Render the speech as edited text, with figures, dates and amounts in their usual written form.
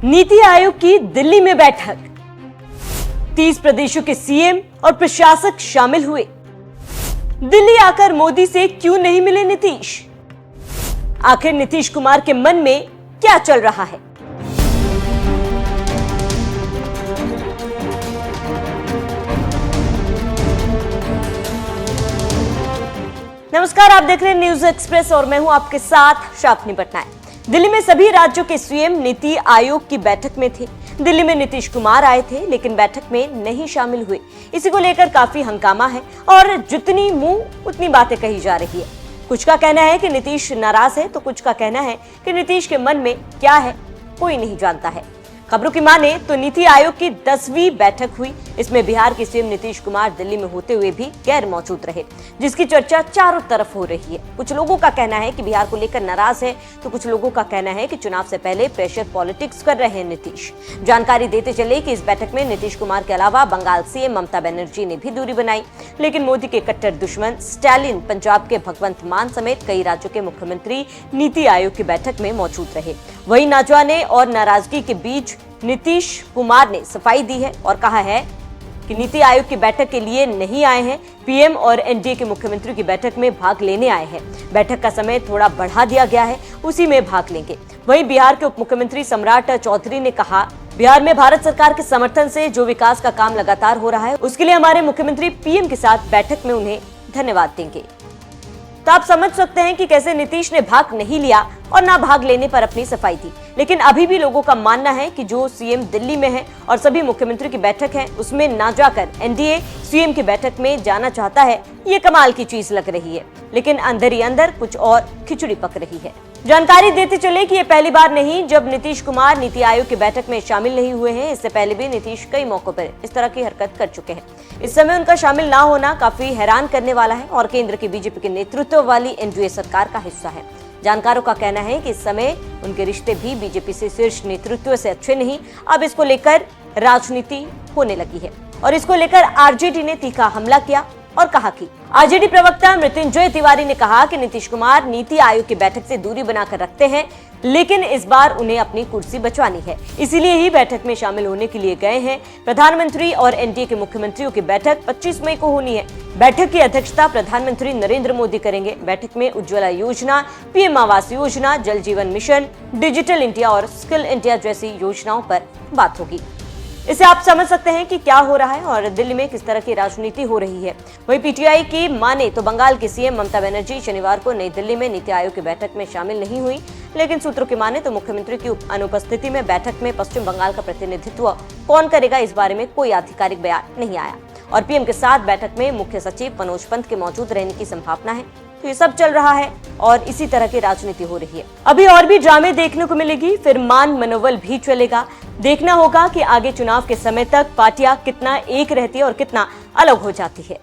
नीति आयोग की दिल्ली में बैठक, 30 प्रदेशों के सीएम और प्रशासक शामिल हुए। दिल्ली आकर मोदी से क्यों नहीं मिले नीतीश? आखिर नीतीश कुमार के मन में क्या चल रहा है? नमस्कार, आप देख रहे हैं न्यूज एक्सप्रेस और मैं हूं आपके साथ शापनी पटनायक। दिल्ली में सभी राज्यों के सीएम नीति आयोग की बैठक में थे। दिल्ली में नीतीश कुमार आए थे लेकिन बैठक में नहीं शामिल हुए। इसी को लेकर काफी हंगामा है और जितनी मुंह उतनी बातें कही जा रही है। कुछ का कहना है कि नीतीश नाराज है तो कुछ का कहना है कि नीतीश के मन में क्या है कोई नहीं जानता है। खबरों की माने तो नीति आयोग की 10वीं बैठक हुई। इसमें बिहार के सीएम नीतीश कुमार दिल्ली में होते हुए भी गैर मौजूद रहे, जिसकी चर्चा चारों तरफ हो रही है। कुछ लोगों का कहना है कि बिहार को लेकर नाराज है तो कुछ लोगों का कहना है कि चुनाव से पहले प्रेशर पॉलिटिक्स कर रहे हैं नीतीश। जानकारी देते चले कि इस बैठक में नीतीश कुमार के अलावा बंगाल सीएम ममता बनर्जी ने भी दूरी बनाई, लेकिन मोदी के कट्टर दुश्मन स्टालिन, पंजाब के भगवंत मान समेत कई राज्यों के मुख्यमंत्री नीति आयोग की बैठक में मौजूद रहे। वहीं ना जाने और नाराजगी के बीच नीतीश कुमार ने सफाई दी है और कहा है कि नीति आयोग की बैठक के लिए नहीं आए हैं, पीएम और एनडीए के मुख्यमंत्रियों की बैठक में भाग लेने आए हैं। बैठक का समय थोड़ा बढ़ा दिया गया है, उसी में भाग लेंगे। वहीं बिहार के उप मुख्यमंत्री सम्राट चौधरी ने कहा, बिहार में भारत सरकार के समर्थन से जो विकास का काम लगातार हो रहा है उसके लिए हमारे मुख्यमंत्री पीएम के साथ बैठक में उन्हें धन्यवाद देंगे। तो आप समझ सकते हैं कि कैसे नीतीश ने भाग नहीं लिया और ना भाग लेने पर अपनी सफाई दी। लेकिन अभी भी लोगों का मानना है कि जो सीएम दिल्ली में है और सभी मुख्यमंत्री की बैठक है उसमें ना जाकर एनडीए सीएम की बैठक में जाना चाहता है। ये कमाल की चीज लग रही है, लेकिन अंदर ही अंदर कुछ और खिचड़ी पक रही है। जानकारी देते चले कि ये पहली बार नहीं जब नीतीश कुमार नीति आयोग की बैठक में शामिल नहीं हुए हैं। इससे पहले भी नीतीश कई मौकों पर इस तरह की हरकत कर चुके हैं। इस समय उनका शामिल ना होना काफी हैरान करने वाला है और केंद्र की बीजेपी के नेतृत्व वाली एनडीए सरकार का हिस्सा है। जानकारों का कहना है कि इस समय उनके रिश्ते भी बीजेपी से शीर्ष नेतृत्व से अच्छे नहीं। अब इसको लेकर राजनीति होने लगी है और इसको लेकर आरजेडी ने तीखा हमला किया और कहा कि आरजेडी प्रवक्ता मृत्युंजय तिवारी ने कहा कि नीतीश कुमार नीति आयोग की बैठक से दूरी बनाकर रखते हैं, लेकिन इस बार उन्हें अपनी कुर्सी बचवानी है, इसीलिए ही बैठक में शामिल होने के लिए गए हैं। प्रधानमंत्री और एनडीए के मुख्यमंत्रियों की बैठक 25 मई को होनी है। बैठक की अध्यक्षता प्रधानमंत्री नरेंद्र मोदी करेंगे। बैठक में उज्ज्वला योजना, पीएम आवास योजना, जल जीवन मिशन, डिजिटल इंडिया और स्किल इंडिया जैसी योजनाओं पर बात होगी। इसे आप समझ सकते हैं कि क्या हो रहा है और दिल्ली में किस तरह की राजनीति हो रही है। वहीं पीटीआई की माने तो बंगाल की सीएम ममता बनर्जी शनिवार को नई दिल्ली में नीति आयोग की बैठक में शामिल नहीं हुई, लेकिन सूत्रों की माने तो मुख्यमंत्री की अनुपस्थिति में बैठक में पश्चिम बंगाल का प्रतिनिधित्व कौन करेगा, इस बारे में कोई आधिकारिक बयान नहीं आया। और पीएम के साथ बैठक में मुख्य सचिव मनोज पंत के मौजूद रहने की संभावना है। तो ये सब चल रहा है और इसी तरह की राजनीति हो रही है। अभी और भी ड्रामे देखने को मिलेगी, फिर मान मनोबल भी चलेगा। देखना होगा कि आगे चुनाव के समय तक पार्टियां कितना एक रहती है और कितना अलग हो जाती है।